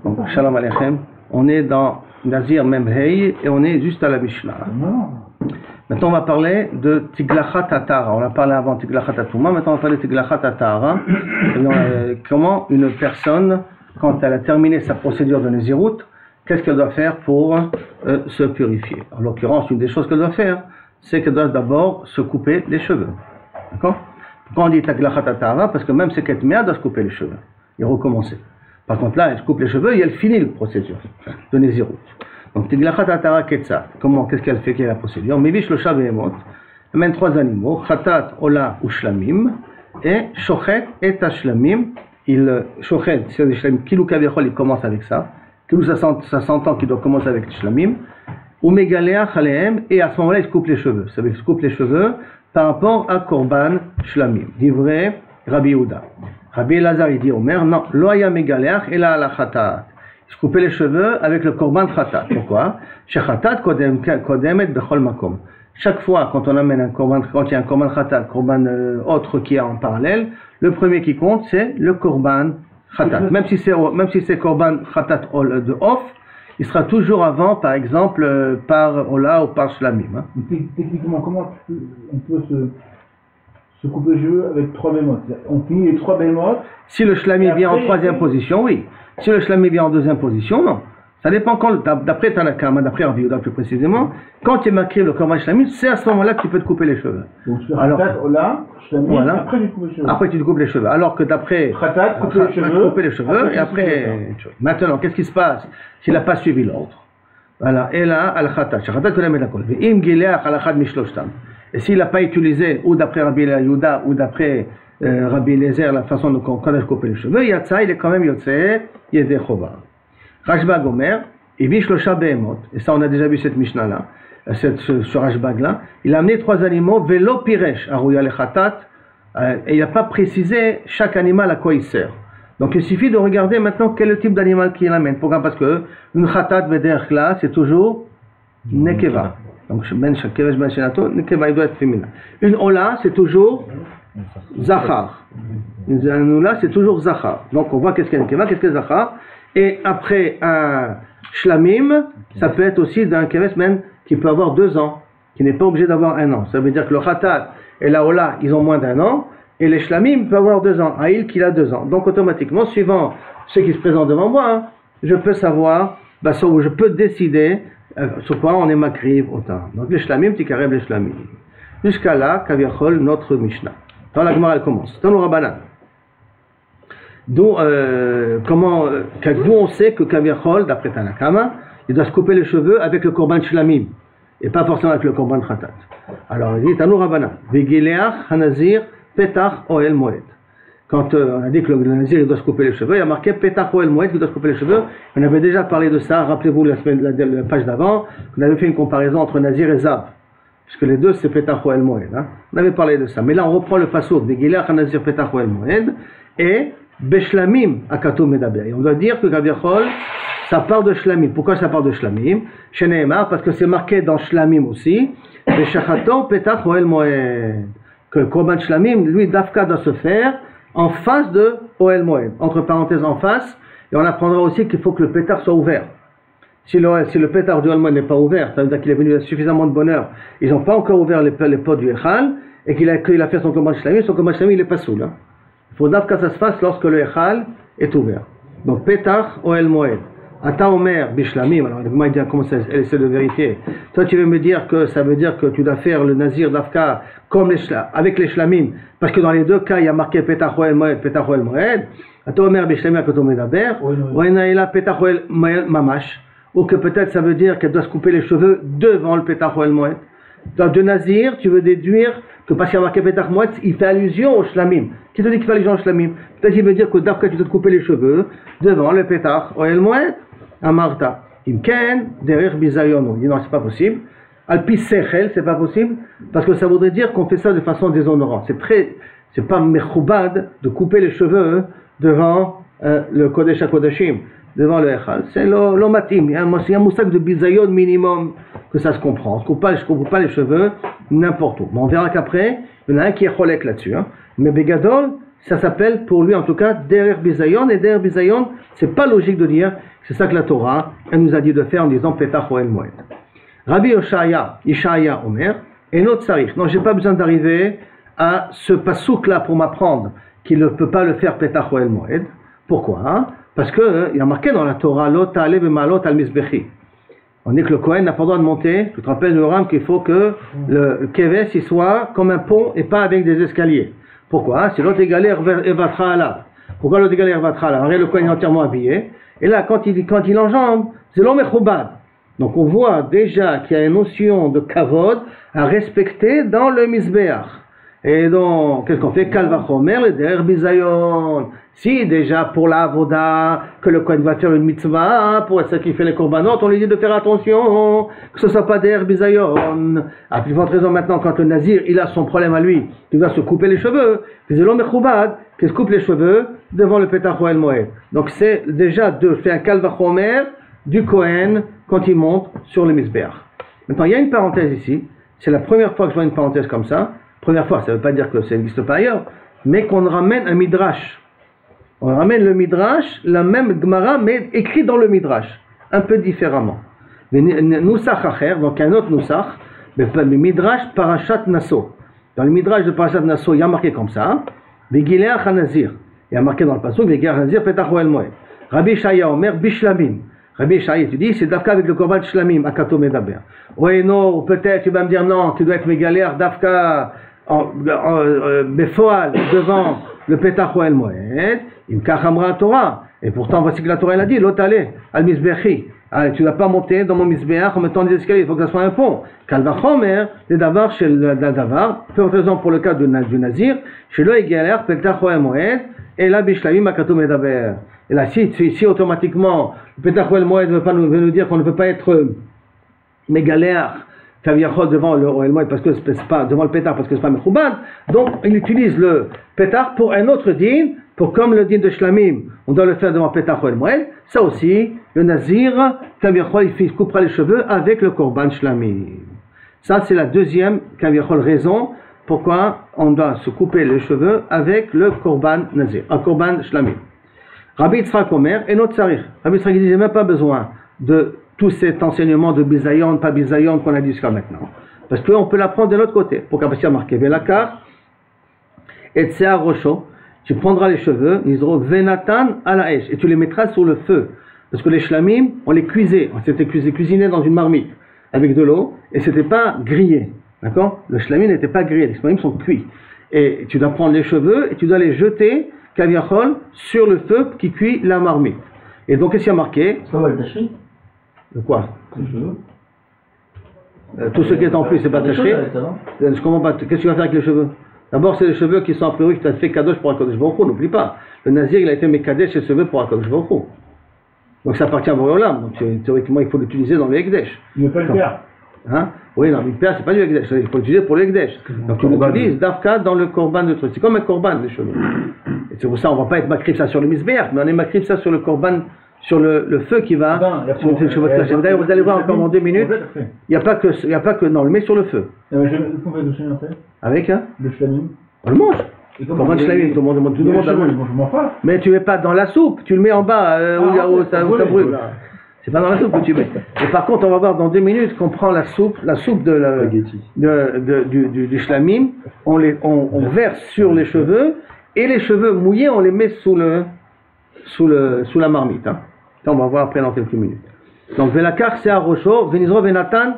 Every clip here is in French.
Donc, Shalom Aleichem, on est dans Nazir Memhei et on est juste à la Mishnah. Maintenant, on va parler de Tiglachat Atara. On a parlé avant Tiglachat Atuma, maintenant on va parler de Tiglachat Atara. Comment une personne, quand elle a terminé sa procédure de Nézirut, qu'est-ce qu'elle doit faire pour se purifier? En l'occurrence, une des choses qu'elle doit faire, c'est qu'elle doit d'abord se couper les cheveux. D'accord? Pourquoi on dit Tiglachat Atara? Parce que même si Ketmea doit se couper les cheveux et recommencer. Par contre, là, elle se coupe les cheveux et elle finit la procédure de Nézirut. Donc, Tiglachat Atara Ketsa. Comment, qu'est-ce qu'elle fait? Quelle est la procédure? Mevish lo Shabehemot. Elle mène trois animaux, Khatat, Ola ou Shlamim, et Shochet et Tashlamim. Shochet, c'est des Shlamim. Kilou Kaviachol, il commence avec ça. Kilou, ça s'entend qu'il doit commencer avec Shlamim. Ou Megalea Chalehem, et à ce moment-là, il se coupe les cheveux. Ça veut dire qu'il se coupe les cheveux par rapport à Korban Shlamim. Dit vrai, Rabbi Yehuda. Rabbi Elazar, il dit Omer, non, Loaya Megaleach, et là, la Khatat. Il se coupait les cheveux avec le korban khatat. Pourquoi? Chez khatat kodemet bechol makom. Chaque fois, quand on amène un korban, quand il y a un korban khatat, korban autre qui est en parallèle, le premier qui compte, c'est le korban khatat. Même si c'est korban khatat de off, il sera toujours avant, par exemple, par ola ou par shlamim. Hein. Techniquement, comment on peut se couper les cheveux avec trois bémotes? On finit les trois bémotes. Si le shlamim vient en troisième position, oui. Si le shlamim vient en deuxième position, non. Ça dépend quand, d'après Tanakama, d'après Rabbi Yehuda plus précisément, quand tu m'écris le korban shlamim, c'est à ce moment-là que tu peux te couper les cheveux. Donc tu fais khatat, ola, shlamim, voilà. Après tu te coupes les cheveux. Après tu te coupes les cheveux. Alors que d'après khatat, couper les cheveux, et après. Maintenant, qu'est-ce qui se passe s'il n'a pas suivi l'ordre? Voilà. Et là, al khatat, khatat que la met la colle. Im gileach al achad mishloshtam. Et s'il n'a pas utilisé, ou d'après Rabbi Yehuda, ou d'après Rabbi Eliezer, la façon dont on a coupé les cheveux, Yatsa, il est quand même Yotse, Yedé Chova. Rashbag Omer, Ibish Losha Behemot, et ça on a déjà vu cette Mishnah-là, ce Rashbag-là, il a amené trois animaux, Velo Piresh, Arouya le Khatat, et il n'a pas précisé chaque animal à quoi il sert. Donc il suffit de regarder maintenant quel est le type d'animal qu'il amène. Pourquoi? Parce que une Khatat Veder Kla, c'est toujours Nekeva. Donc Ben Shakevesh Ben Shenato, Nekeva, il doit être féminin. Une Ola, c'est toujours Zachar. Une Ola, c'est toujours Zachar. Donc on voit qu'est-ce qu'est Nekeva, qu'est-ce qu'est Zachar. Et après un Shlamim, ça peut être aussi d'un Keves même qui peut avoir 2 ans, qui n'est pas obligé d'avoir 1 an. Ça veut dire que le Khatat et la Ola, ils ont moins d'1 an, et les Shlamim peuvent avoir 2 ans. Aïl qu'il a 2 ans. Donc automatiquement, suivant ce qui se présente devant moi, hein, je peux savoir, je peux décider sur quoi on est makriv autant. Donc les Shlamim, Tikareb les Shlamim. Jusqu'à là, Kaviachol, notre Mishnah. Dans la Gemara, elle commence. Dans le Rabbanan. D'où on sait que Kaviachol, d'après Tanakama, il doit se couper les cheveux avec le korban Shlamim, et pas forcément avec le korban Khatat. Alors il dit, Tanu Rabbanan, Vegileach Hanazir Petach Oel Moed. Quand on a dit que le Nazir il doit se couper les cheveux, il y a marqué Petach Oel Moed qui doit se couper les cheveux. On avait déjà parlé de ça, rappelez-vous la page d'avant, on avait fait une comparaison entre Nazir et Zav. Puisque les deux c'est Petach Oel Moed. Hein. On avait parlé de ça. Mais là on reprend le passouk de Gileach Hanazir Petach Oel Moed et Beshlamim Akato Medaber. Et on doit dire que Kaviachol, ça part de Shlamim. Pourquoi ça part de Shlamim? Chez Nehemar, parce que c'est marqué dans Shlamim aussi. Beshachato Petach Oel Moed. Que le Korban Shlamim, lui, Dafka doit se faire en face de Oel Moed. Entre parenthèses en face. Et on apprendra aussi qu'il faut que le pétard soit ouvert. Si le pétard du Oel Moed n'est pas ouvert, ça veut dire qu'il est venu avec suffisamment de bonheur. Ils n'ont pas encore ouvert les pots du Echal. Et qu'il a fait son Korban Shlamim. Son Korban Shlamim, il n'est pas saoul. Hein. Il faut que ça se fasse lorsque le Echal est ouvert. Donc, Petach Oel Moed. Ata Omer Bishlamim. Alors, moi, il comment ça, elle essaie de vérifier. Toi, tu veux me dire que ça veut dire que tu dois faire le Nazir d'Afka comme avec les Shlamim. Parce que dans les deux cas, il y a marqué Petach Oel Moed, Petach Oel Moed. Ata Omer Bishlamim Akato Medaber. Oenaïla Petach Oel Moed Mamash. Ou que peut-être ça veut dire qu'elle doit se couper les cheveux devant le Petach Oel Moed. Dans de Nazir, tu veux déduire que parce qu'il y a marqué Petach Moed, il fait allusion au Shlamim. Qui te dit qu'il fait allusion au Shlamim? Peut-être qu'il veut dire que d'après tu dois te couper les cheveux devant le Petach Oel Moed. Amarta. Imken, derrière Bizayono. Il dit non, c'est pas possible. Alpi Sechel, c'est pas possible. Parce que ça voudrait dire qu'on fait ça de façon déshonorante. C'est pas mechoubad de couper les cheveux devant le Kodesh HaKodashim, devant le Echal. C'est l'omatim. Il y a un moussak de Bizayon minimum que ça se comprend. On ne coupe pas les cheveux n'importe où. Mais on verra qu'après, il y en a un qui est cholek là-dessus. Hein. Mais Begadol, ça s'appelle pour lui en tout cas Derer Bizayon, et Derer Bizayon, c'est pas logique de dire, c'est ça que la Torah, elle nous a dit de faire en disant Petach Ohel Moed. Rabbi Ishaya Omer, et notre Sarich. Non, j'ai pas besoin d'arriver à ce pasouk là pour m'apprendre qu'il ne peut pas le faire Petach Ohel Moed. Pourquoi? Parce qu'il y a marqué dans la Torah, Lo ta'ale b'malot al mizbechi. On dit que le Kohen n'a pas le droit de monter. Tu te rappelles le Ram qu'il faut que le Keves il soit comme un pont et pas avec des escaliers. Pourquoi? C'est l'autre égalé Ervatra là. Pourquoi l'autre égalé Ervatra là? Regardez le Kohen est entièrement habillé. Et là, quand il enjambe, c'est l'homme Mechoubad. Donc on voit déjà qu'il y a une notion de kavod à respecter dans le Mizbeach. Et donc, qu'est-ce qu'on fait? Kalvachomer, le Derer Bizayon. Si déjà pour la avoda, que le Kohen va faire une mitzvah, pour sacrifier les korbanot, on lui dit de faire attention, que ce soit pas Derer Bizayon. À plus forte raison maintenant, quand le Nazir, il a son problème à lui, il doit se couper les cheveux. C'est l'homme Mechoubad qui se coupe les cheveux devant le Petach Ohel Moed. Donc c'est déjà de faire un Kalvachomer du Kohen quand il monte sur le Mizbeach. Maintenant, il y a une parenthèse ici. C'est la première fois que je vois une parenthèse comme ça. Première fois, ça ne veut pas dire que ça n'existe pas ailleurs, mais qu'on ramène un midrash. On ramène le midrash, la même Gemara, mais écrit dans le midrash, un peu différemment. Nusach acher, donc un autre nusach, le midrash Parashat Naso. Dans le midrash de Parashat Naso, il y a marqué comme ça, Vegileach HaNazir. Il y a marqué dans le passage, Vegileach HaNazir, Petach Ohel Moed. Rabbi Shaya Omer, Bishlamim. Rabbi Shaya, tu dis, c'est Dafka avec le Korban Shlamim, Akato Medaber. Oui, non, peut-être tu vas me dire non, tu dois être Megaler, Dafka, Befoal, devant le Petach Ohel Moed, Imkach Amra Torah. Et pourtant, voici que la Torah elle a dit, l'otale, al Mizbechi. Tu ne vas pas monter dans mon Mizbeach en mettant des escaliers, il faut que ça soit un pont. Kalvachomer, les davar, chez le davar, faisant pour le cas du Nazir, chez le Egaler, Petach Ohel Moed, et là, Bishlamim, Akato Medaber. Et là, si automatiquement, le Petach Ohel Moed veut nous dire qu'on ne peut pas être mégaléach, devant le Ohel Moed, parce que c'est pas, devant le Petach, parce que c'est pas Mechoubad, donc il utilise le Petach pour un autre din, pour comme le din de Shlamim, on doit le faire devant Petach Ohel Moed, ça aussi, le Nazir, il coupera les cheveux avec le Korban Shlamim. Ça, c'est la deuxième, raison, pourquoi on doit se couper les cheveux avec le Korban Nazir, un Korban Shlamim. Rabbi Yitzhak Omer et notre Sarich. Rabbi Yitzhak dit, j'ai même pas besoin de tout cet enseignement de Bizayon, pas Bizayon qu'on a dit jusqu'à maintenant. Parce qu'on peut l'apprendre de l'autre côté. Pour qu'après il y a marqué Velakar et Tsea Rosho, tu prendras les cheveux, ils diront Venatan à la Esh, et tu les mettras sur le feu. Parce que les shlamim, on les cuisait, on s'était cuisiné dans une marmite avec de l'eau, et c'était pas grillé. D'accord? Le shlamim n'était pas grillé, les shlamim sont cuits. Et tu dois prendre les cheveux et tu dois les jeter, kaviachol, sur le feu qui cuit la marmite. Et donc, qu'est-ce qu'il y a marqué? Ça va le tacher? De quoi? Tout ce qui est en plus, c'est pas taché. Je comprends pas. Qu'est-ce que tu vas faire avec les cheveux? D'abord, c'est les cheveux qui sont a priori que tu as fait kadosh pour Akadosh Baruch Hu, n'oublie pas. Le Nazir, il a été mekadesh ses cheveux pour Akadosh Baruch Hu. Donc ça appartient à Boréolam. Donc théoriquement, il faut l'utiliser dans le Ekdesh. Il ne peut pas le faire. Hein? Oui, non, le père, c'est pas du Ekdesh. Il faut l'utiliser pour le Ekdesh. Donc tu l'utilises d'Afka dans le korban de truc. C'est comme un korban, les cheveux. Et c'est pour ça, on va pas être makrif ça sur le misbeach, mais on est makrif ça sur le korban, sur le feu qui va. Sur le cheveu de cachet. D'ailleurs, vous allez voir encore en 2 minutes. Il n'y a pas que, non, le met sur le feu. Avec, hein? Le shlamim. On le mange. Korban shlamim, tout le monde mange. Mais tu ne mets pas dans la soupe, tu le mets en bas où ça brûle. C'est pas dans la soupe que tu mets. Et par contre, on va voir dans 2 minutes qu'on prend la soupe du shlamim, on verse sur les cheveux, et les cheveux mouillés, on les met sous la marmite. Hein. Ça, on va voir après dans quelques minutes. Donc, Velakar, c'est à Rocho, Venizro, Venatan,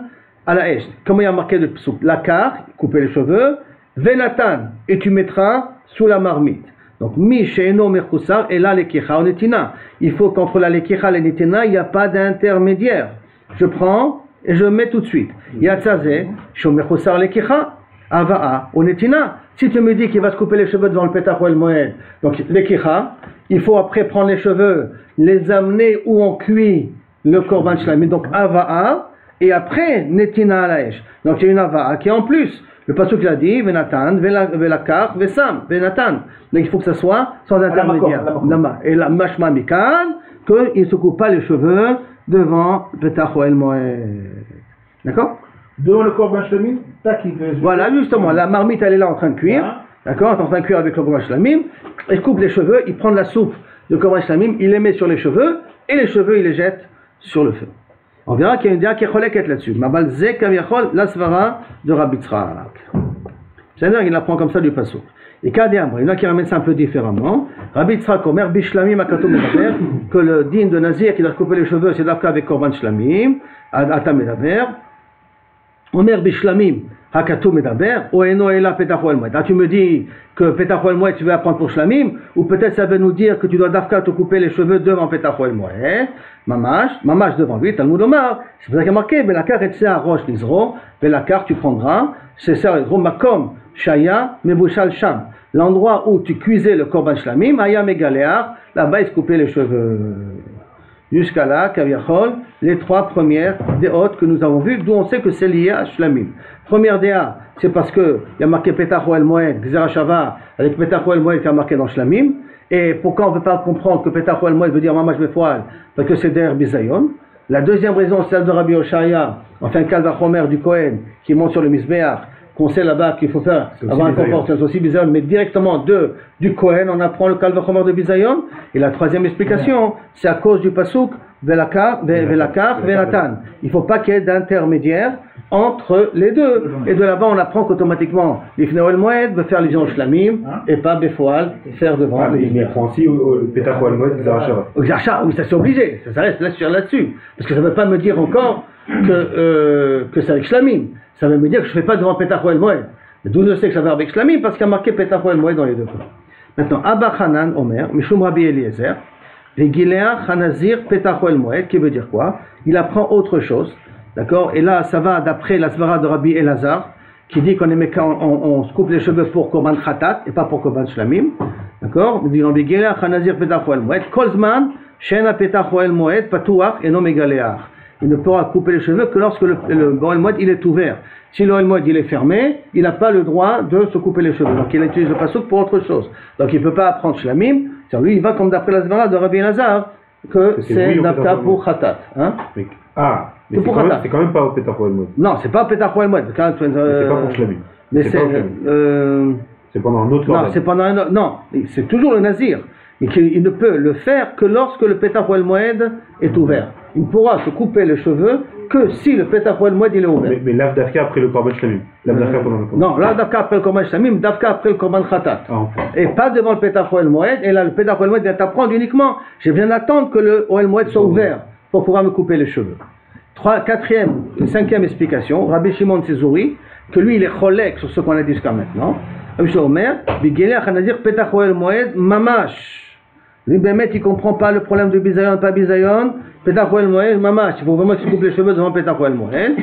à la Esh. Comment il y a marqué le soupe? Lakar, couper les cheveux, Venatan, et tu mettras sous la marmite. Donc, mi she'eno mechusar et la lekicha onetina. Il faut qu'entre la lekicha et la netina, il n'y a pas d'intermédiaire. Je prends et je mets tout de suite. Yatzazeh, she'o mechusar lekicha, ava'a onetina. Si tu me dis qu'il va se couper les cheveux devant le Petach Ohel Moed, donc lekicha, il faut après prendre les cheveux, les amener où on cuit le korban shlamim, donc ava'a, et après netina alaesh. Donc il y a une ava'a qui est en plus. Le pasuk l'a dit, Venatan, Velakar, Vesam, Venatan. Donc il faut que ça soit sans intermédiaire. Et la mashma mikan, qu'il ne se coupe pas les cheveux devant le Petach Ohel Moed. D'accord? Devant le korban shlamim, tac, il fait. Voilà, justement, la marmite elle est là en train de cuire. d'accord, est en train de cuire avec le korban shlamim, il coupe les cheveux, il prend de la soupe de korban shlamim, il les met sur les cheveux, et les cheveux il les jette sur le feu. On verra qu'il y a une dia qui est choleket là-dessus. Mabal ze kaviachol la svara de Rabbi Tzrak. C'est-à-dire qu'il apprend comme ça du pasuk. Et Kadéam, il y en a qui ramènent ça un peu différemment. Rabbi Tzrak Omer bishlamim akatou medaber, que le din de Nazir qui doit couper les cheveux, c'est d'afka avec korban shlamim, atam medaber. Omer bishlamim hakatou medaber, oeno ela petachou el moed. Là tu me dis que petachou el moed tu veux apprendre pour shlamim, ou peut-être ça veut nous dire que tu dois d'afka te couper les cheveux devant petachou el moed. Mamash devant lui, Talmud Omar, c'est pour ça qu'il y a marqué, Belakar et Tsea Rosh Nizro, Belakar tu prendras, c'est ça, Makom, Shaya, Mebushal Sham, l'endroit où tu cuisais le korban shlamim, Aya Megalear, là-bas il se coupait les cheveux. Jusqu'à là, Kaviachol, les trois premières déotes que nous avons vues, d'où on sait que c'est lié à shlamim. Première déa, c'est parce qu'il y a marqué Petachou el Moed, Gzera Shava, avec Petachou el Moed qui a marqué dans shlamim. Et pourquoi on ne peut pas comprendre que Petachou el Moed veut dire Mamash Befoal? Parce que c'est der Bizayon. La deuxième raison, c'est celle de Rabbi Oshaya, enfin Kalva Chomer du Kohen, qui monte sur le Misbeach, qu'on sait là-bas qu'il faut faire avant un comportement, c'est aussi Bizayon, mais directement du Kohen, on apprend le Kalva Chomer de Bizayon. Et la troisième explication, c'est à cause du Pasuk, Velakar, Velatan. Il ne faut pas qu'il y ait d'intermédiaire entre les deux. Et de là-bas, on apprend qu'automatiquement, l'Ifnei el Moed veut faire l'usion shlamim et pas Befoal, faire devant. Mais il prend aussi Petachou el Moed, Xarachava. Oui, ça c'est obligé, ça reste là-dessus. Parce que ça ne veut pas me dire encore que c'est avec shlamim. Ça veut me dire que je ne fais pas devant Petachou el Moed. D'où je sais que ça va avec shlamim, parce qu'il y a marqué Petachou el Moed dans les deux cas. Maintenant, Abba Hanan Omer, Mishum Rabbi Eliezer, Vegileach Hanazir Petachou el Moed, qui veut dire quoi? Il apprend autre chose. D'accord? Et là, ça va d'après la svara de Rabbi Elazar, qui dit qu'on se coupe les cheveux pour korban khatat et pas pour korban shlamim. D'accord? Il dit en Begileach Hanazir Petachou el Moed, Kolzman, Shena Petachou el Moed, Patouach et non Megaleach. Il ne pourra couper les cheveux que lorsque le Ohel Moed il est ouvert. Si le Ohel Moed il est fermé, il n'a pas le droit de se couper les cheveux. Donc il utilise le pasuk pour autre chose. Donc il ne peut pas apprendre shlamim. Lui, il va comme d'après la svara de Rabbi Elazar, que c'est d'afka pour khatat. Hein? Mais c'est quand même pas au Petachou el Moed. Non, c'est pas au Petachou el Moed. C'est pas pour shlamim. Mais c'est pendant un autre. Non, c'est pendant un autre. Non, c'est toujours le nazir. Et qu'il ne peut le faire que lorsque le Petachou el Moed est ouvert. Il ne pourra se couper les cheveux que si le Petachou el Moed il est ouvert. Mais l'Av d'Afka après le korban shlamim. L'Av d'Afka pendant le korban. Non, l'Av d'Afka après le korban shlamim, d'Afka après le korban khatat. Et pas devant le Petachou el Moed. Et là, le Petachou el Moed vient t'apprendre uniquement. J'ai bien d'attendre que le Ohel Moed soit ouvert pour pouvoir me couper les cheveux. Cinquième explication, Rabbi Shimon Tzezouri, que lui il est cholek sur ce qu'on a dit jusqu'à maintenant. Rabbi Shimon Omer, Bigelech Hanazir Petachou el Moed Mamash. Lui, Bémet, il ne comprend pas le problème de Bizayon, pas Bizayon. Petachou el Moed, Mamash. Il faut vraiment qu'il se coupe les cheveux devant Petachou el Moed.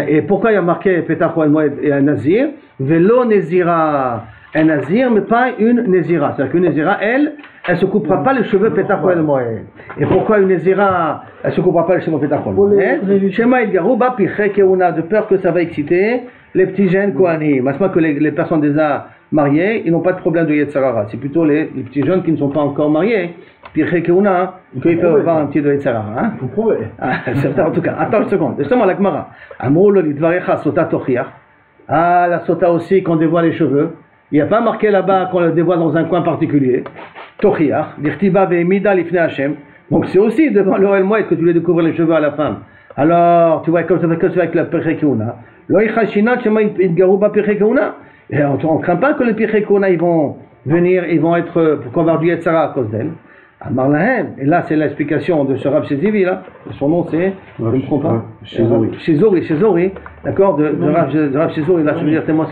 Et pourquoi il y a marqué Petachou el Moed et un Nazir? Velo Nezira. Un Nazir, mais pas une Nezira. C'est-à-dire qu'une Nezira, elle ne se coupera pas les cheveux Petachou el Moed. Et pourquoi une Nezira, elle ne se coupera pas les cheveux Petachou el Moed? Shema il garouba piche keuna, de peur que ça va exciter les petits jeunes Kohanim. Maintenant que les personnes déjà mariées, ils n'ont pas de problème de Yetzarara. C'est plutôt les petits jeunes qui ne sont pas encore mariés, piche keuna, qu'ils peuvent avoir un petit de Yetzarara. Vous pouvez. En tout cas, attends une seconde. Justement, la Gemara. Amrou l'idvarecha sota tochiach. Ah, la sota aussi, qu'on dévoile les cheveux. Il n'y a pas marqué là-bas qu'on le dévoile dans un coin particulier. Tochiach, dirtiba ve'emida lifnei Hashem. Donc c'est aussi devant le Ohel Moed que tu voulais découvrir les cheveux à la femme. Alors, tu vois, comme ça avec la Pirchei-Keuna. Lo yichashinat shema yitgaru ba Pirchei-Keuna. Et on ne craint pas que les Pirchei-Keuna, ils vont venir, ils vont être, pour qu'on va avoir du Yetzara à cause d'elle. Amar lahem. Et là, c'est l'explication de ce Rav Shezivi, là. Son nom, c'est, je ne me trompe pas. Shezori. D'accord, de Rav Shezouri. Là, ça veut dire tellement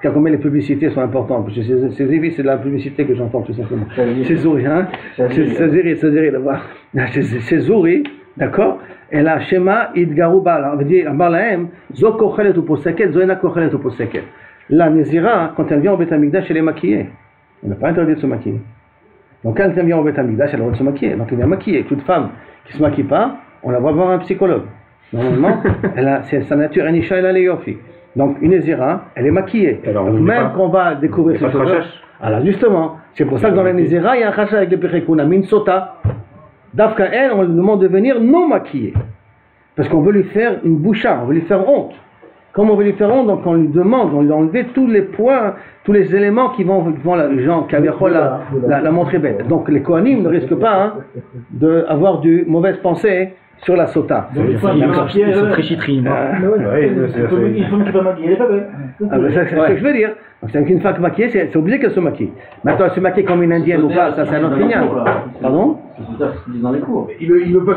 car combien les publicités sont importantes. Parce que Shezivi, c'est de la publicité que j'entends tout simplement. Shezouri, hein. Shezouri, là-bas. Shezouri, d'accord. Et là, Shema, Idgaru Bala. On veut dire, Amar lahem, Zo kochelet ou poseket, Zo ena kochelet ou poseket. La Nézira, quand elle vient au Beth Amikdash, elle est maquillée. On n'a pas interdit de se maquiller. Donc quand elle vient au Beth Amikdash, elle a le droit de se maquiller. Donc elle vient maquiller. Toute femme qui ne se maquille pas, on la voit voir un psychologue. Normalement, c'est sa nature, Anisha el Yofi. Donc une Nézira, elle est maquillée. Alors, donc, même qu'on va découvrir ce cheveux. Alors justement, c'est pour ça que dans la Nézira, il y a un rachat avec le Pirchei-Keuna, min sota. D'Afka elle, on lui demande de venir non maquillée. Parce qu'on veut lui faire une boucha, on veut lui faire honte. Comme on veut lui faire honte, donc on lui demande, on lui a enlevé tous les points, tous les éléments qui vont les gens qui avaient la montrer belle. Donc les Kohanim ne risquent pas d'avoir du mauvaise pensée sur la sota. Ils sont très chitris. Il faut qu'il va maquiller, elle est pas belle. C'est ce que je veux dire. Donc c'est qu'une femme maquillée, c'est obligé qu'elle se maquille. Maintenant, elle se maquille comme une indienne ou pas, ça c'est un autre signal. Pardon? C'est ce qu'ils disent dans les cours.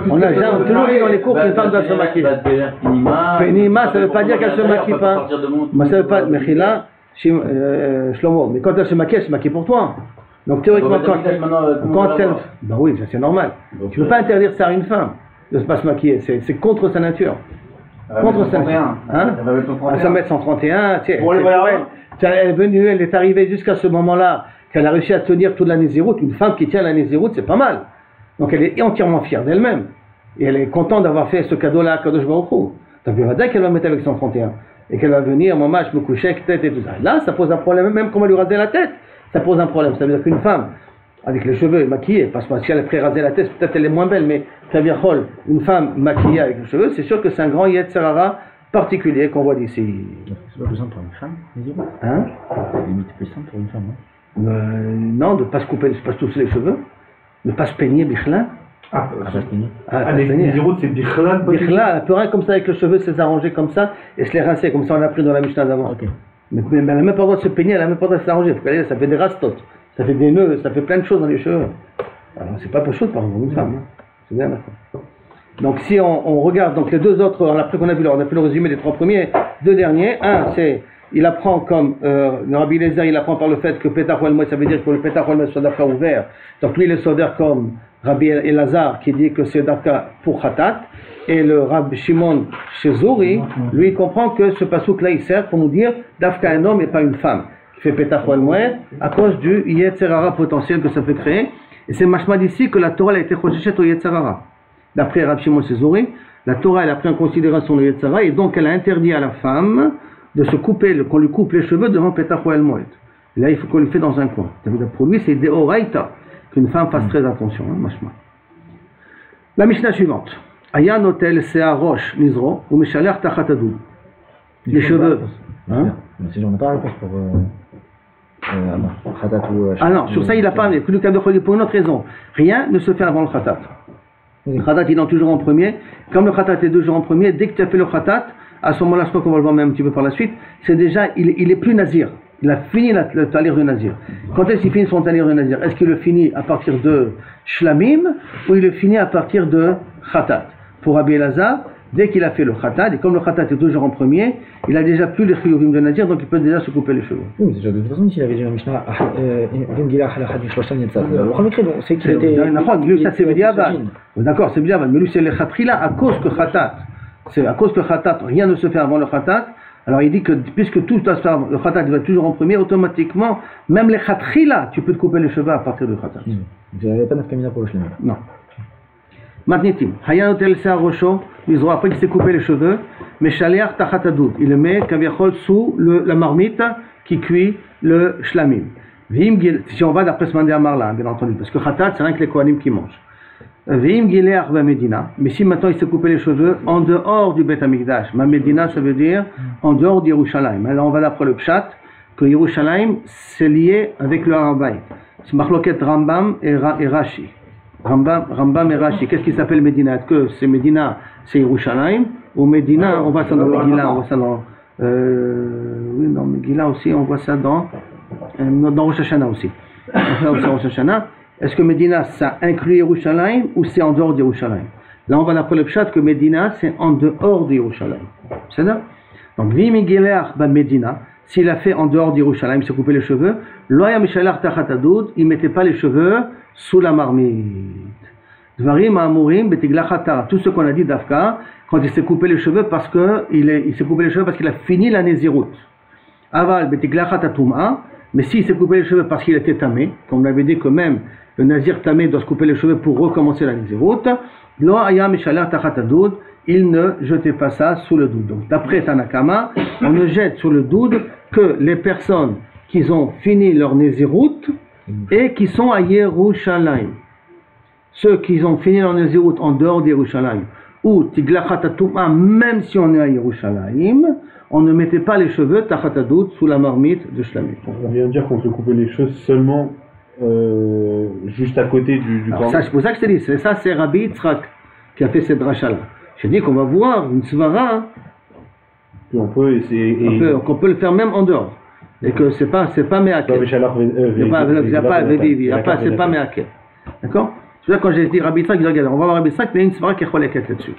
On a toujours dit dans les cours qu'une femme doit se maquiller. Penima, ça ne veut pas dire qu'elle se maquille pas. Mais ça ne veut pas, Mechila, Shlomo, mais quand elle se maquille pour toi. Donc théoriquement, quand elle. Ben oui, ça c'est normal. Tu ne peux pas interdire ça à une femme de ne pas se maquiller, c'est contre sa nature. Contre sa nature. Hein? Elle va mettre 131, elle est venue, elle est arrivée jusqu'à ce moment-là, qu'elle a réussi à tenir toute la Nézirut. Une femme qui tient la Nézirut, c'est pas mal. Donc elle est entièrement fière d'elle-même. Et elle est contente d'avoir fait ce cadeau-là à Kadosh Baruch Hu. Donc il va dire qu'elle va mettre avec 131. Et qu'elle va venir, maman, je me couche avec tête et tout ça. Là, ça pose un problème, même quand on lui raser la tête, ça pose un problème. Ça veut dire qu'une femme, avec les cheveux maquillés, parce que si elle est prêt à raser la tête, peut-être elle est moins belle, mais Kaviachol, une femme maquillée avec les cheveux, c'est sûr que c'est un grand Yetzer Hara particulier qu'on voit d'ici. C'est pas plus simple pour une femme, hein? C'est limite plus simple pour une femme, non, de ne pas se couper, tous les cheveux, de ne pas se peigner, bichla. Les Nézirut, c'est bichla. Bichla, elle peut rien comme ça avec les cheveux, se arranger comme ça et se les rincer, comme ça on a pris dans la Mishnah d'avant. Okay. Mais elle n'a même pas le droit de se peigner, elle n'a même pas le droit de s'arranger. Ça fait des rastot, ça fait des nœuds, ça fait plein de choses dans les cheveux. Alors c'est pas peu chaud par exemple, une femme. C'est bien d'accord. Donc si on regarde donc les deux autres, après qu'on a vu, on a fait le résumé des trois premiers, deux derniers. Un, c'est, il apprend comme le Rabbi Eliezer, il apprend par le fait que Petach Oel Moed, ça veut dire que le Petach Oel Moed soit d'Afka ouvert. Donc lui il est sauver comme Rabbi Elazar qui dit que c'est d'Afka pour Khatat. Et le Rabbi Shimon Shezuri, lui il comprend que ce pasouk là il sert pour nous dire d'Afka un homme et pas une femme qui fait Petach Oel Moed à cause du Yetzer Hara potentiel que ça peut créer. Et c'est machma d'ici que la Torah a été choshéchet au Yetzer Hara. D'après Rabbi Shimon Shezuri, la Torah elle a pris en considération le Yetzer Hara et donc elle a interdit à la femme de se couper, qu'on lui coupe les cheveux devant Petach Oel Moed. Là il faut qu'on le fait dans un coin. Pour lui c'est Deoraita qu'une femme fasse très attention, machma. La Mishnah suivante. Aya notel sea roche nizro ou mishaler tachatadou. Les cheveux. Hein? Si j'en ai pas la réponse pour Khatat ou. Ah non, sur ça il n'a pas. Pour une autre raison. Rien ne se fait avant le Khatat. Le Khatat il est toujours en premier. Comme le Khatat est toujours en premier, dès que tu as fait le Khatat, à ce moment-là, je crois qu'on va le voir même un petit peu par la suite, c'est déjà, il est plus nazir. Il a fini le talir de nazir. Quand est-ce qu'il finit son talir de nazir? Est-ce qu'il le finit à partir de shlamim ou il le finit à partir de Khatat? Pour Rabbi Elazar, dès qu'il a fait le Khatat, et comme le Khatat est toujours en premier, il a déjà plus les chiyuvim de nazir, donc il peut déjà se couper les cheveux. Oui, mais déjà, de toute façon, s'il avait dit la Mishnah, c'est qu'il était. Ça c'est Bediavad. D'accord, c'est Bediavad, mais lui c'est le Khatrila à cause que Khatat. C'est à cause que Khatat, rien ne se fait avant le Khatat. Alors il dit que puisque tout doit se faire, le Khatat va toujours en premier, automatiquement, même les Khatrila, tu peux te couper les cheveux à partir du Khatat. Vous n'avez pas d'afkamina pour le shlamim? Non. Matnitim, Hayanotel Searosho, après qu'il s'est coupé les cheveux, mais Shaliach Tachatadoud, il le met Kaviachol sous la marmite qui cuit le shlamim. Si on va d'après ce mandé à Marla, bien entendu, parce que Khatat, c'est rien que les Kohanim qui mangent. Mais si maintenant il s'est coupé les cheveux en dehors du Beth Amikdash, ma Medina ça veut dire en dehors d'Yerushalayim. Alors on va d'après le Pshat que Yerushalayim c'est lié avec le Harabait. C'est Machloket Rambam et Rashi. Rambam et Rashi. Qu'est-ce qui s'appelle Medina? Est-ce que c'est Medina, c'est Yerushalayim ou Medina? On voit ça dans Megillah, on voit ça dans oui dans Megillah aussi, on voit ça dans Rosh Hashanah aussi. On voit ça Rosh Hashanah. Est-ce que Medina, ça inclut Yerushalayim ou c'est en dehors de Yerushalayim? Là, on va d'après le Pshat que Medina, c'est en dehors de Yerushalayim. C'est ça? Donc, Vimigileach ba Medina, s'il a fait en dehors de Yerushalayim, il s'est coupé les cheveux, Loya Mishalach Tachatadoud, il ne mettait pas les cheveux sous la marmite. Dvarim Amurim Betiglachata, tout ce qu'on a dit d'Afka, quand il s'est coupé les cheveux parce il s'est coupé les cheveux parce qu'il a fini la Nézirut. Aval Betiglachata Tum'a, mais s'il s'est coupé les cheveux parce qu'il était tamé, comme on avait dit que même le nazir tamé doit se couper les cheveux pour recommencer la Nézirut, lo ayam mishaler tachatadoud, il ne jetait pas ça sous le doud. Donc d'après Tanakama, on ne jette sous le doud que les personnes qui ont fini leur Nézirut et qui sont à Yerushalayim. Ceux qui ont fini leur Nézirut en dehors d'Yerushalayim, ou Tiglachat Tum'a, même si on est à Yerushalayim, on ne mettait pas les cheveux tachatadout sous la marmite de shlamim. On vient de dire qu'on se coupait les cheveux seulement juste à côté du corps. C'est pour ça que je te dis, c'est Rabbi Yitzhak qui a fait cette dracha là. J'ai dit qu'on va voir une svara, on peut essayer. On peut le faire même en dehors. Et que c'est pas me'akel. C'est pas me'akel. D'accord? C'est là quand j'ai dit Rabbi Yitzhak, regarde, on va voir Rabbi Yitzhak, mais il y a une svara qui est choleket là-dessus.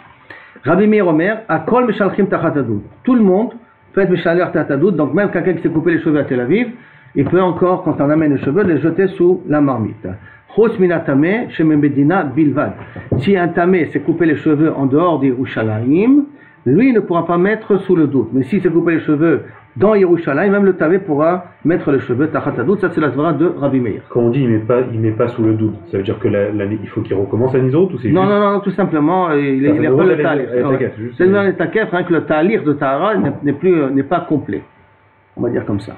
Rabbi Meir Omer, Akol Meshalchim Tachatadout. Tout le monde fait Meshalach Tachatadout, donc même quelqu'un qui s'est coupé les cheveux à Tel Aviv, il peut encore, quand on amène les cheveux, les jeter sous la marmite. Chos minatame shememedina bilvad. Si un tamé s'est coupé les cheveux en dehors d'Yerushalayim, lui il ne pourra pas mettre sous le doute. Mais s'il s'est coupé les cheveux dans Yerushalayim, même le tamé pourra mettre les cheveux tachatadout. Ça c'est la svara de Rabbi Meir. Quand on dit il met pas sous le doute, ça veut dire que il faut qu'il recommence à Nizrut ou c'est non, tout simplement il n'y a pas le talir. C'est le takef, que le talir de Tahara n'est pas complet. On va dire comme ça.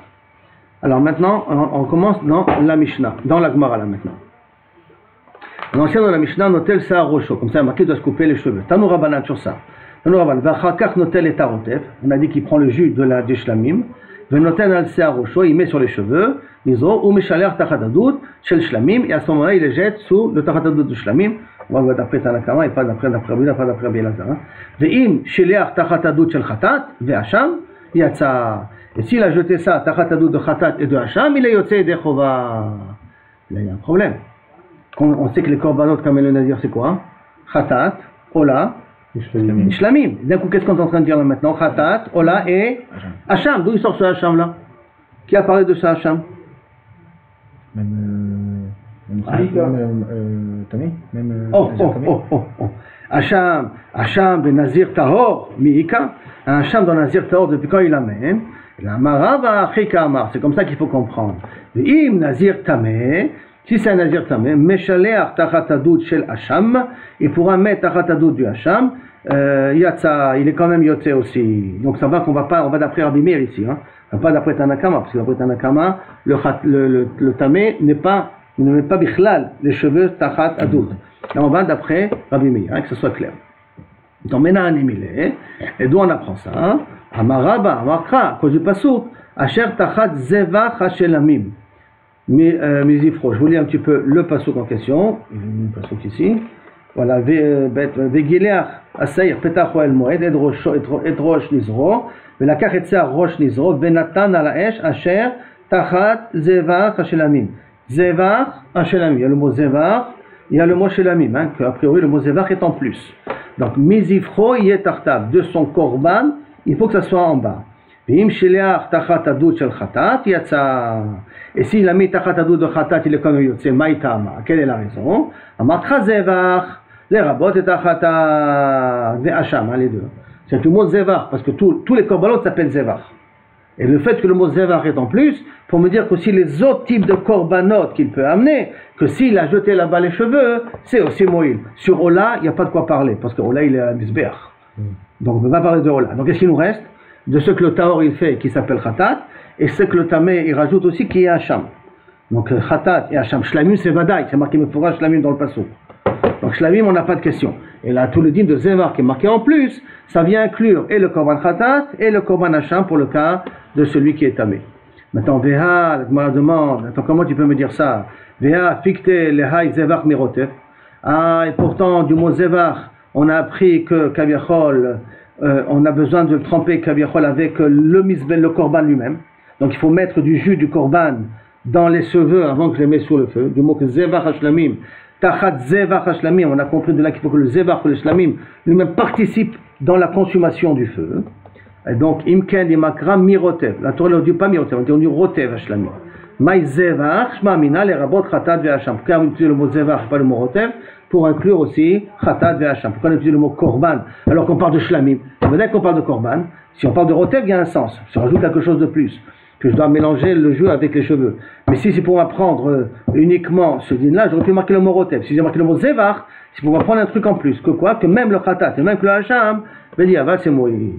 Alors maintenant, on commence dans la Mishnah, dans la Gemara là maintenant. L'ancien de la Mishnah notel sa rocho, comme ça il marqué doit se couper les cheveux. Tanou Rabbanan sur ça. Tanou Rabbanan, vachakach notel et tarotef. On a dit qu'il prend le jus de la shlamim. Venotel al sa rocho, il met sur les cheveux. Mizo ou mishaler tachatadout shel shlamim. Et à ce moment-là, il les jette sous le tachatadout de shlamim. On va voir d'après Tanakama et pas d'après Rabbi, pas d'après Rabbi Elazar. Ve'im sheleach tachatadout shel chatat ve'asham yatsa. Et s'il a jeté ça, tachatadout de chatat et de hacham, il est yotzé de chova. Là, il y a un problème. On sait que les korbanot, comme le nazir, c'est quoi? Khatat, Ola, Shlamim. D'un coup, qu'est-ce qu'on est en train de dire là maintenant? Khatat, Ola et Hacham. D'où il sort ce Hacham là? Qui a parlé de ce Hacham? Hacham ben Nazir Tahor, Miika. Un Hacham dans Nazir Tahor, depuis quand il l'amène? La Marava Achika Amar. C'est comme ça qu'il faut comprendre. Im Nazir Tameh. Si c'est un nazir tamé, Meshalech tachatadout shel Hacham, il pourra mettre tachatadout du Hacham, Yatsa, il est quand même Yotze aussi. Donc ça va qu'on va pas, on va d'après Rabbi Meir ici, pas d'après Tanakama, parce que d'après Tanakama, le tamé ne met pas bichlal les cheveux tachatadout. Là on va d'après Rabbi Meir, que ce soit clair. Dans Mena Animile, et d'où on apprend ça? Amaraba, Amarkra, à cause du pasuk, Asher tachat zevach hashelamim. Mizifro, je vous lis un petit peu le pasuk en question. Il y a un pasuk ici. Voilà, Vegileach Asayir Petach El Moed, Edrosh Nizro, Velakach Etzer Rosh Nizro, Venatan ala Esh, Asher Tachat Zevach Hashelamim. Zevach Hashelamim. Il y a le mot Zevach, il y a le mot Shelamim, a priori le mot Zevach est en plus. Donc Mizifro Yetartav, de son korban, il faut que ça soit en bas. Et s'il a mis tachatadout de chatat, il est comme yotse maïtama. Quelle est la raison? Amatra zevach, les rabot et tachata, les hacham, les deux. C'est le mot zevach, parce que tous les korbanot s'appellent zevach. Et le fait que le mot zevach est en plus, pour me dire qu'aussi les autres types de korbanot qu'il peut amener, que s'il a jeté là-bas les cheveux, c'est aussi moïl. Sur Ola, il n'y a pas de quoi parler, parce que Ola il est à Misbeach. Donc on ne peut pas parler de Ola. Donc qu'est-ce qu'il nous reste? De ce que le Tahor il fait qui s'appelle Khatat, et ce que le Tamé il rajoute aussi qui est Hacham. Donc Khatat et Hacham. Shlamim c'est Vadaï, c'est marqué Mefoura Shlamim dans le Passouk. Donc Shlamim on n'a pas de question. Et là tout le din de Zevar qui est marqué en plus, ça vient inclure et le Korban Khatat et le Korban Hacham pour le cas de celui qui est Tamé. Maintenant Veha, la Gemara demande, attends comment tu peux me dire ça? Veha fikte lehai Zevar mirotev. Ah et pourtant du mot Zevar on a appris que Kaviachol on a besoin de le tremper kaviachol avec le korban lui-même. Donc il faut mettre du jus du korban dans les cheveux avant que je les mette sur le feu. Du mot que zevach hashlamim, tachat zevach hashlamim, on a compris de là qu'il faut que le zevach ou le shlamim lui-même participe dans la consommation du feu. Et donc imken imakra mirotev. La Torah ne dit pas mirotev, on dit rotev hashlamim. Maï zevach shmamina les rabot chatat ve'hacham. Pourquoi on utilise le mot zevach et pas le mot rotev? Pour inclure aussi Khatat ve'hacham. Pourquoi on utilise le mot korban alors qu'on parle de shlamim? Ça veut dire qu'on parle de korban. Si on parle de rotev, il y a un sens. Si on rajoute quelque chose de plus, que je dois mélanger le jus avec les cheveux. Mais si c'est pour m'apprendre uniquement ce din-là, j'aurais pu marquer le mot rotev. Si j'ai marqué le mot zevach, c'est pour m'apprendre un truc en plus. Que quoi? Que même le Khatat et même que le hacham, je vais dire, c'est moïl.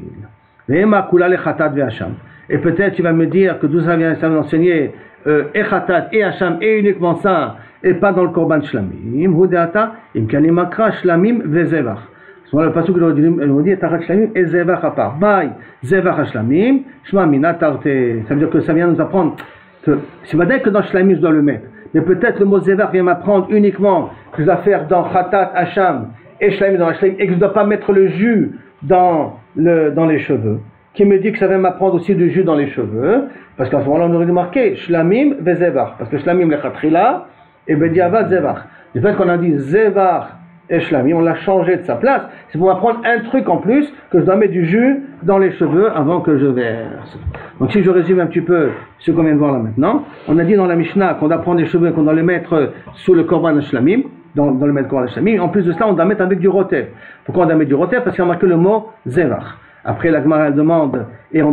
Ve'ema kula le Khatat ve'hacham. Et peut-être tu vas me dire que d'où ça vient enseigner et Khatat et hacham et uniquement ça, et pas dans le korban shlamim. Hudeata, im kalimakra shlamim vezevach. À ce le passage que nous dit Tachat Shlamim et Zevach apart. Bye, Zevach Shlamim, Shma Mina Tarte. Ça veut dire que ça vient nous apprendre que c'est pas que dans Shlamim je dois le mettre, mais peut-être le mot Zevach vient m'apprendre uniquement que je dois faire dans Khatat, Hacham et Shlamim dans Shlamim et que je ne dois pas mettre le jus dans les cheveux. Qui me dit que ça vient m'apprendre aussi du jus dans les cheveux, parce qu'à ce moment-là on aurait dû marquer Shlamim ve Zevach, parce que Shlamim le Khatrila et Bediavad Zevach. Le fait qu'on a dit Zevach et Shlamim, on l'a changé de sa place, c'est pour m'apprendre un truc en plus, que je dois mettre du jus dans les cheveux avant que je verse. Donc si je résume un petit peu ce qu'on vient de voir là maintenant, on a dit dans la Mishnah qu'on doit prendre les cheveux et qu'on doit les mettre sous le Korban Shlamim, dans le mettre Korban Shlamim, en plus de cela on doit mettre avec du rotev. Pourquoi on doit mettre du rotev? Parce qu'il y a marqué le mot Zevach. Après la Gemara elle demande et je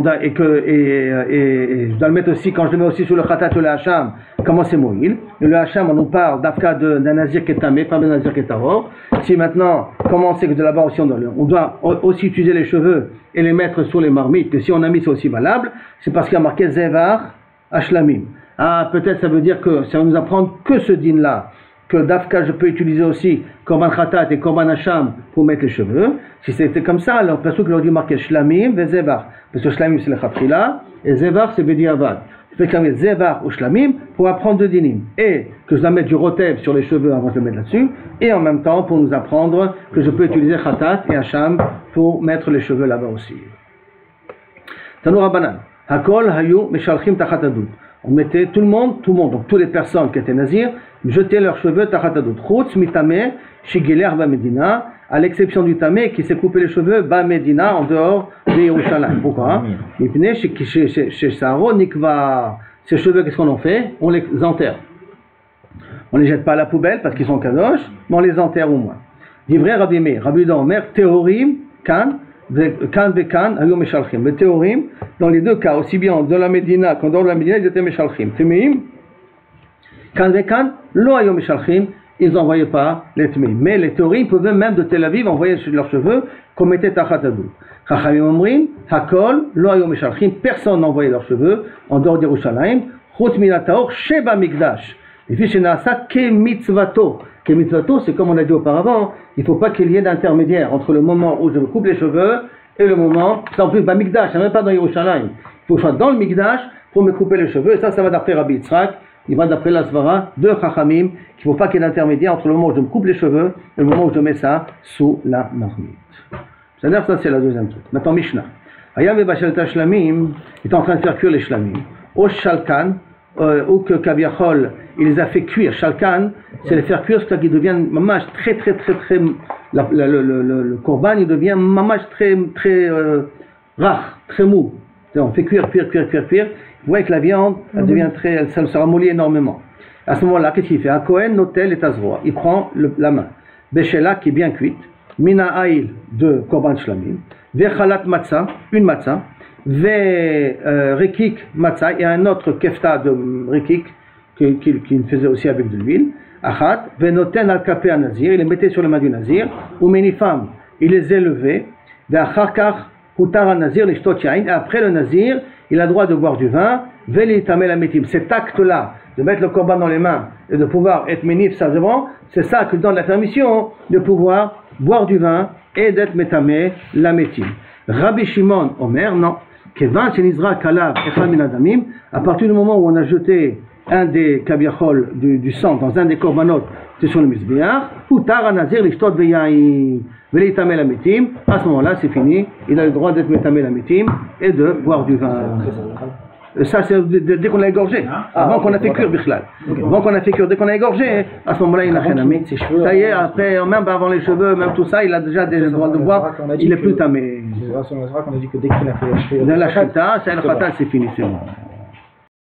dois le mettre aussi quand je le mets aussi sur le khatat ou le hacham, comment c'est moïl. Et le hacham on nous parle d'afka d'un nazir qui est tamé, pas d'un nazir qui est tahor. Si maintenant comment on sait que de là-bas aussi on doit aussi utiliser les cheveux et les mettre sur les marmites, que si on a mis c'est aussi valable, c'est parce qu'il y a marqué zevar ashlamim. Ah peut-être ça veut dire que ça va nous apprendre que ce din là, que d'Afka je peux utiliser aussi Korban Khatat et Korban Hacham pour mettre les cheveux. Si c'était comme ça, alors parce qu'il aurait dû marquer Shlamim et Zevar. Parce que Shlamim c'est le Khatrila et Zevar c'est Bediavad. Je fais clamer Zevar ou Shlamim pour apprendre deux dinim. Et que je dois mettre du rotev sur les cheveux avant de le mettre là-dessus. Et en même temps pour nous apprendre que je peux utiliser Khatat et Hacham pour mettre les cheveux là-bas aussi. Tanoura Banan. Hakol Hayu Meshalchim Tachatadut. On mettait tout le monde, donc toutes les personnes qui étaient nazirs, jetaient leurs cheveux tachatadut. Chutz mitame shigeler ba Medina, à l'exception du tamé qui s'est coupé les cheveux ba Medina en dehors de Yerushalayim. Pourquoi? Chez Saharo, Nikva, ces cheveux, qu'est-ce qu'on en fait? On les enterre. On les jette pas à la poubelle parce qu'ils sont kadosh, mais on les enterre au moins. Divrei Rabbi Meir, Rabbi Omer, Teorim, Kan, Kan vekan, ayom meshalchim. Les théorim, dans les deux cas, aussi bien dans la Médina qu'en dehors de la Médina, ils étaient meshalchim. Tmeim, Kan vekan, lo ayom meshalchim, ils n'envoyaient pas les tmeim. Mais les théorim pouvaient même de Tel Aviv envoyer leurs cheveux comme était tachatadou. Chachamim omrim, hakol, lo ayom meshalchim, personne n'envoyait leurs cheveux en dehors d'Yerushalayim, chut minataor, sheba mikdash. Et puis chez Naasa, ke mitzvato. Que mitzvato, c'est comme on a dit auparavant, il ne faut pas qu'il y ait d'intermédiaire entre le moment où je me coupe les cheveux et le moment, c'est en plus, Mikdash, même pas dans Yerushalayim. Il faut que je sois dans le Mikdash pour me couper les cheveux, et ça va d'après Rabbi Yitzhak, il va d'après la Svara de Chachamim, qu'il ne faut pas qu'il y ait d'intermédiaire entre le moment où je me coupe les cheveux et le moment où je mets ça sous la marmite. C'est-à-dire, ça c'est la deuxième truc. Maintenant, Mishnah. Hayam et Bashel Tashlamim, il est en train de faire cuire les shlamim. Au Shalkan, ou que Kaviachol, il les a fait cuire. Shalkan, c'est les faire cuire jusqu'à qu'ils deviennent mamash très, le korban, il devient mamash très rare, très mou. On fait cuire. Vous voyez que la viande, elle devient elle se ramollit énormément. À ce moment-là, qu'est-ce qu'il fait? Un Kohen, Notel et Tazroa. Il prend la main. Beshela, qui est bien cuite. Mina Aïl, de korban shlamim. Vechalat Matzah, une matzah. Rekik Matzah, et un autre kefta de Rekik qu'il faisait aussi avec de l'huile. Achat, Venoten al kapé Nazir, il les mettait sur les mains du Nazir. Ou Menifam, il les élevait. Ve'acharkar Hutar Nazir, les shtot yain, et après le Nazir, il a le droit de boire du vin. Ve'litamel ametim, cet acte-là, de mettre le korban dans les mains et de pouvoir être ménif sagement, c'est ça qui donne la permission de pouvoir boire du vin et d'être métamé l'ametim. Rabbi Shimon Omer, non. À partir du moment où on a jeté un des kabiachol du sang dans un des korbanot, c'est sur le misbéach, à ce moment-là c'est fini, il a le droit d'être métamé l'ametim et de boire du vin. Ça c'est dès qu'on a égorgé, avant qu'on a fait cuire bichlal. Avant qu'on a fait cuire, dès qu'on a égorgé, à ce moment-là il n'a rien à mettre. Ça y est, après, même avant les cheveux, même tout ça, il a déjà des droits de boire, il est plus tamé. C'est grâce à qu'on a dit que dès qu'il a fait dans la chita, c'est le fatal, c'est fini, c'est bon.